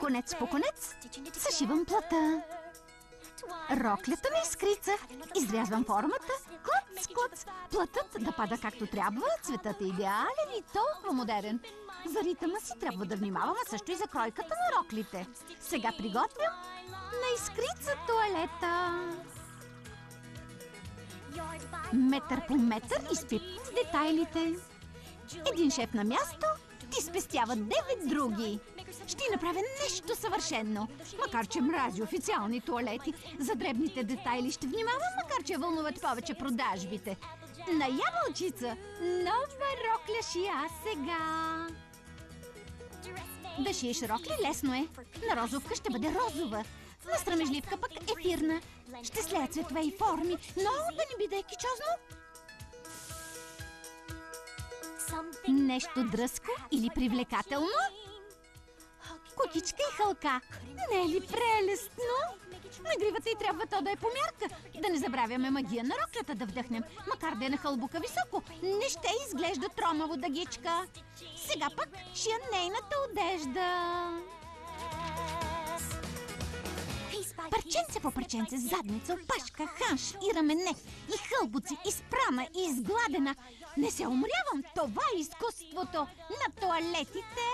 Конец по конец съшивам плата. Роклята ми изкрица. Изрязвам формата. Клъц, клъц. Плътът да пада както трябва. Цветът е идеален и толкова модерен. За ритъма си трябва да внимавам, а също и за кройката на роклите. Сега приготвям на изкрица тоалета. Метър по метър изпипвам детайлите. Един шеф на място ти спестява 9 други. Ще направя нещо съвършено. Макар че мрази официални тоалети, за дребните детайли ще внимавам, макар че вълнуват повече продажбите. На ябълчица! Нова рокля шия сега! Да шиеш рокли лесно е. На розовка ще бъде розова. На срамежливка пък ефирна. Ще слея цветове и форми, но да не би да е кичозно. Нещо дръско или привлекателно? Кукичка и хълка. Не е ли прелестно? На гривата и трябва то да е по мярка. Да не забравяме магия на роклята да вдъхнем. Макар да е на хълбука високо, не ще изглежда тромаво дъгичка. Сега пък шия нейната одежда. Парченце по парченце, задница, опашка, ханш и рамене, и хълбуци, изпрана и изгладена. Не се уморявам, това е изкуството на тоалетите.